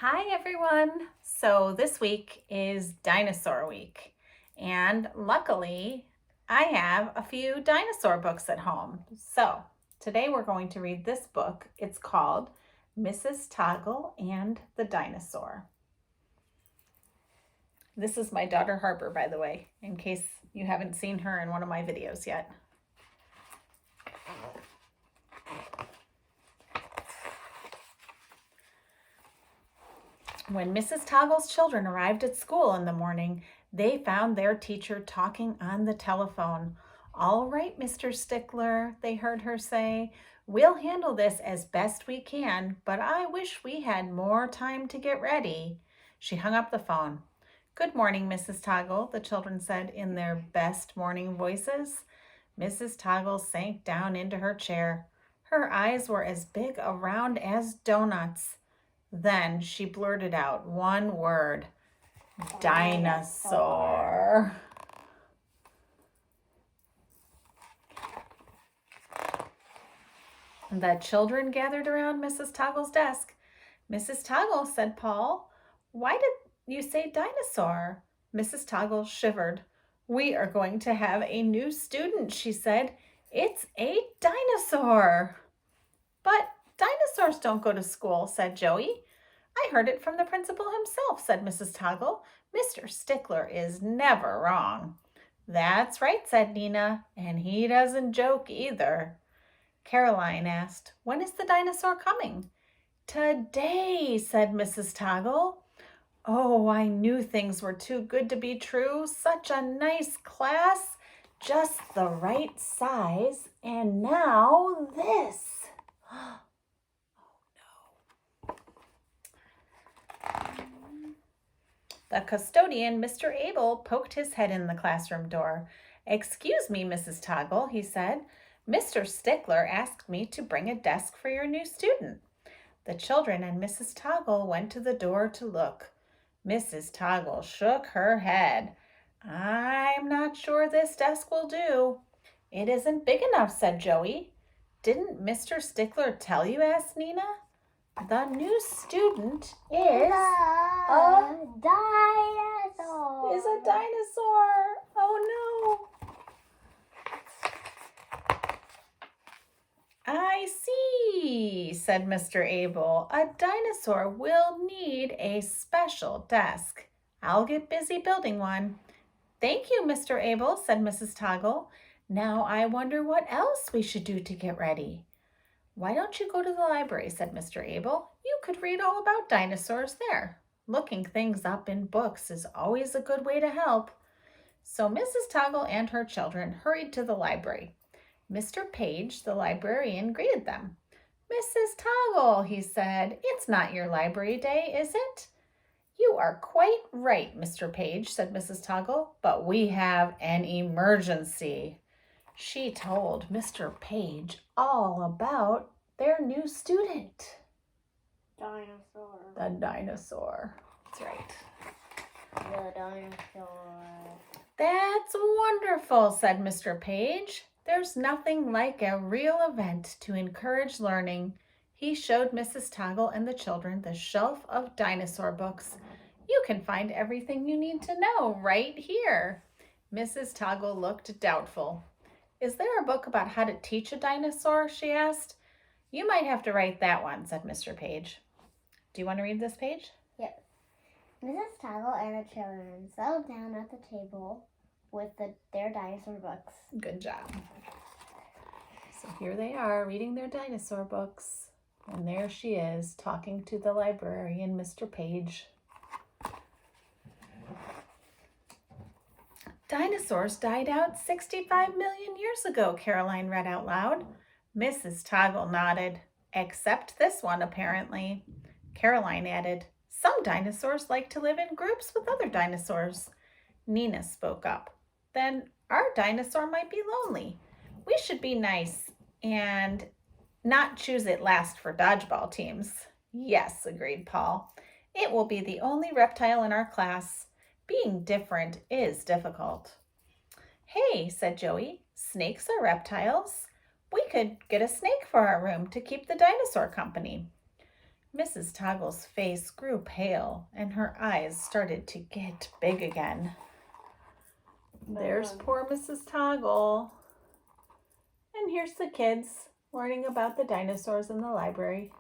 Hi everyone! So this week is Dinosaur Week, and luckily I have a few dinosaur books at home. So today we're going to read this book. It's called Mrs. Toggle and the Dinosaur. This is my daughter Harper, by the way, in case you haven't seen her in one of my videos yet. When Mrs. Toggle's children arrived at school in the morning, they found their teacher talking on the telephone. "All right, Mr. Stickler," they heard her say. "We'll handle this as best we can, but I wish we had more time to get ready." She hung up the phone. "Good morning, Mrs. Toggle," the children said in their best morning voices. Mrs. Toggle sank down into her chair. Her eyes were as big around as donuts. Then she blurted out one word: "Dinosaur." The children gathered around Mrs. Toggle's desk. "Mrs. Toggle," said Paul, "why did you say dinosaur?" Mrs. Toggle shivered. "We are going to have a new student," she said. "It's a dinosaur." "But dinosaurs don't go to school," said Joey. "I heard it from the principal himself," said Mrs. Toggle. "Mr. Stickler is never wrong." "That's right," said Nina, "and he doesn't joke either." Caroline asked, "When is the dinosaur coming?" "Today," said Mrs. Toggle. "Oh, I knew things were too good to be true. Such a nice class, just the right size, and now this." The custodian, Mr. Abel, poked his head in the classroom door. "Excuse me, Mrs. Toggle," he said. "Mr. Stickler asked me to bring a desk for your new student." The children and Mrs. Toggle went to the door to look. Mrs. Toggle shook her head. "I'm not sure this desk will do." "It isn't big enough," said Joey. "Didn't Mr. Stickler tell you?" asked Nina. "The new student is a dinosaur. Oh no. "I see," said Mr. Abel. "A dinosaur will need a special desk. I'll get busy building one." "Thank you, Mr. Abel," said Mrs. Toggle. "Now I wonder what else we should do to get ready." "Why don't you go to the library?" said Mr. Abel. "You could read all about dinosaurs there. Looking things up in books is always a good way to help." So Mrs. Toggle and her children hurried to the library. Mr. Page, the librarian, greeted them. "Mrs. Toggle," he said, "it's not your library day, is it?" "You are quite right, Mr. Page," said Mrs. Toggle, "but we have an emergency." She told Mr. Page all about their new student. Dinosaur. The dinosaur. That's right. The dinosaur. "That's wonderful," said Mr. Page. "There's nothing like a real event to encourage learning." He showed Mrs. Toggle and the children the shelf of dinosaur books. "You can find everything you need to know right here." Mrs. Toggle looked doubtful. "Is there a book about how to teach a dinosaur?" she asked. "You might have to write that one," said Mr. Page. Do you want to read this page? Yes. Mrs. Toggle and the children settled down at the table with their dinosaur books. Good job. So here they are reading their dinosaur books. And there she is talking to the librarian, Mr. Page. "Dinosaurs died out 65 million years ago," Caroline read out loud. Mrs. Toggle nodded. "Except this one, apparently." Caroline added, "Some dinosaurs like to live in groups with other dinosaurs." Nina spoke up. "Then our dinosaur might be lonely. We should be nice and not choose it last for dodgeball teams." "Yes," agreed Paul. "It will be the only reptile in our class. Being different is difficult." "Hey," said Joey, "snakes are reptiles. We could get a snake for our room to keep the dinosaur company." Mrs. Toggle's face grew pale and her eyes started to get big again. There's poor Mrs. Toggle. And here's the kids learning about the dinosaurs in the library.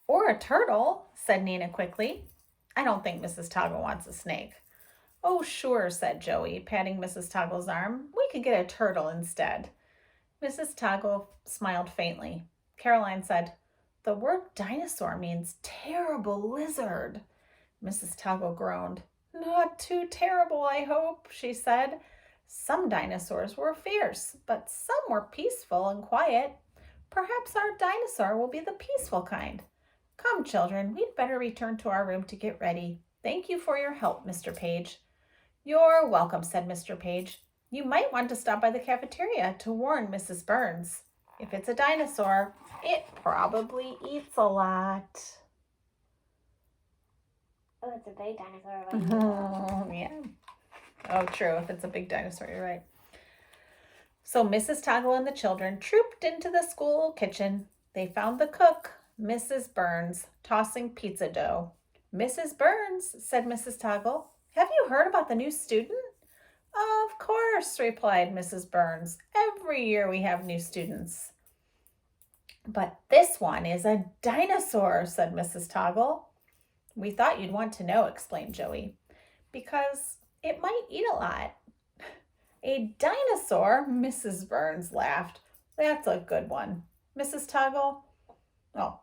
Or a turtle, said Nina quickly. I don't think Mrs. Toggle wants a snake. Oh, sure, said Joey, patting Mrs. Toggle's arm. We could get a turtle instead. Mrs. Toggle smiled faintly. Caroline said, the word dinosaur means terrible lizard. Mrs. Toggle groaned. Not too terrible, I hope, she said. Some dinosaurs were fierce, but some were peaceful and quiet. Perhaps our dinosaur will be the peaceful kind. Come, children, we'd better return to our room to get ready. Thank you for your help, Mr. Page. You're welcome, said Mr. Page. You might want to stop by the cafeteria to warn Mrs. Burns. If it's a dinosaur, it probably eats a lot. Oh, it's a big dinosaur. Yeah. Oh, true. If it's a big dinosaur, you're right. So Mrs. Toggle and the children trooped into the school kitchen. They found the cook, Mrs. Burns, tossing pizza dough. Mrs. Burns, said Mrs. Toggle, have you heard about the new student? Of course, replied Mrs. Burns. Every year we have new students. But this one is a dinosaur, said Mrs. Toggle. We thought you'd want to know, explained Joey, because it might eat a lot. A dinosaur? Mrs. Burns laughed. That's a good one. Mrs. Toggle? Oh,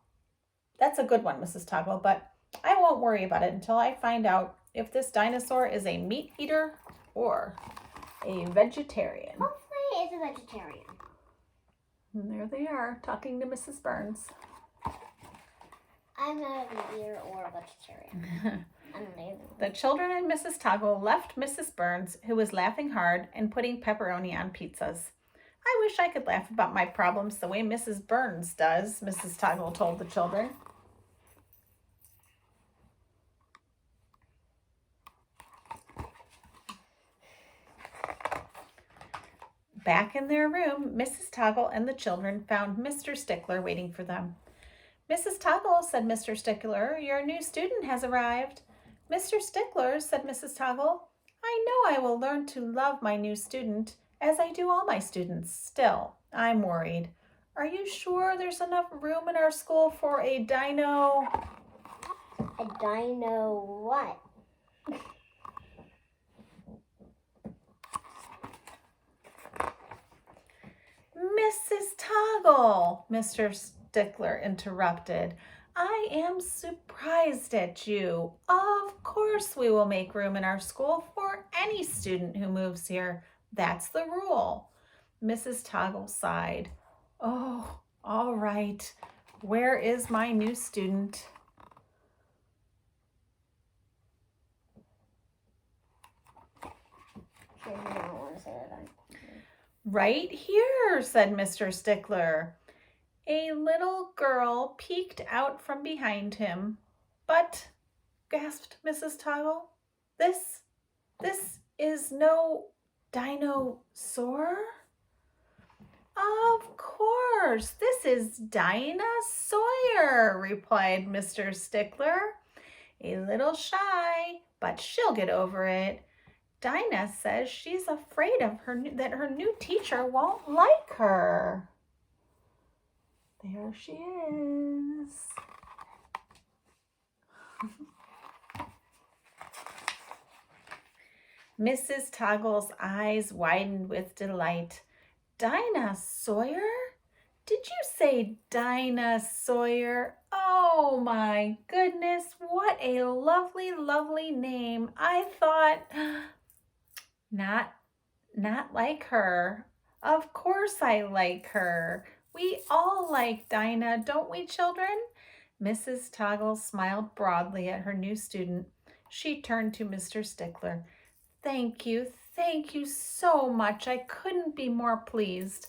that's a good one, Mrs. Toggle, but I won't worry about it until I find out if this dinosaur is a meat eater or a vegetarian. Hopefully it's a vegetarian. And there they are, talking to Mrs. Burns. I'm not a meat eater or a vegetarian. I'm amazing. The children and Mrs. Toggle left Mrs. Burns, who was laughing hard and putting pepperoni on pizzas. I wish I could laugh about my problems the way Mrs. Burns does, Mrs. Toggle told the children. Back in their room, Mrs. Toggle and the children found Mr. Stickler waiting for them. Mrs. Toggle, said Mr. Stickler, your new student has arrived. Mr. Stickler, said Mrs. Toggle, I know I will learn to love my new student, as I do all my students. Still, I'm worried. Are you sure there's enough room in our school for a dino? A dino what? Mrs. Toggle, Mr. Stickler interrupted. I am surprised at you. Of course we will make room in our school for any student who moves here. That's the rule. Mrs. Toggle sighed. Oh, all right. Where is my new student? I don't want to say that. Right here, said Mr. Stickler. A little girl peeked out from behind him. But, gasped Mrs. Toggle, this is no dinosaur? Of course, this is Dinah Sawyer, replied Mr. Stickler. A little shy, but she'll get over it. Dinah says she's afraid of that her new teacher won't like her. There she is. Mrs. Toggle's eyes widened with delight. Dinah Sawyer? Did you say Dinah Sawyer? Oh my goodness, what a lovely, lovely name. I thought, not like her. Of course I like her. We all like Dinah, don't we, children? Mrs. Toggle smiled broadly at her new student. She turned to Mr. Stickler. Thank you so much. I couldn't be more pleased.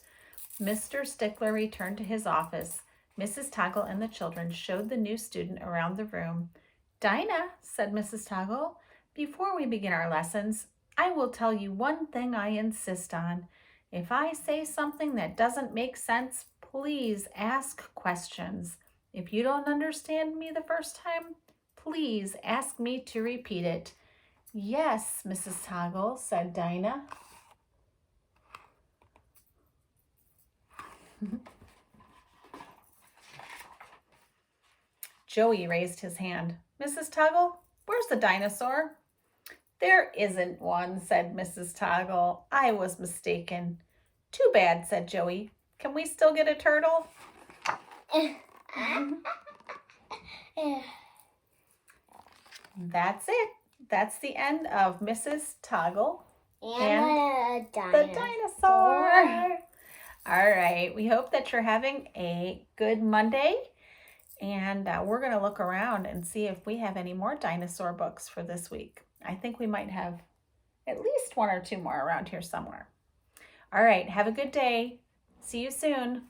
Mr. Stickler returned to his office. Mrs. Toggle and the children showed the new student around the room. Dinah, said Mrs. Toggle, before we begin our lessons, I will tell you one thing I insist on. If I say something that doesn't make sense, please ask questions. If you don't understand me the first time, please ask me to repeat it. Yes, Mrs. Toggle, said Dinah. Joey raised his hand. Mrs. Toggle, where's the dinosaur? There isn't one, said Mrs. Toggle. I was mistaken. Too bad, said Joey. Can we still get a turtle? That's it. That's the end of Mrs. Toggle and the dinosaur. All right. We hope that you're having a good Monday. And we're going to look around and see if we have any more dinosaur books for this week. I think we might have at least one or two more around here somewhere. All right. Have a good day. See you soon.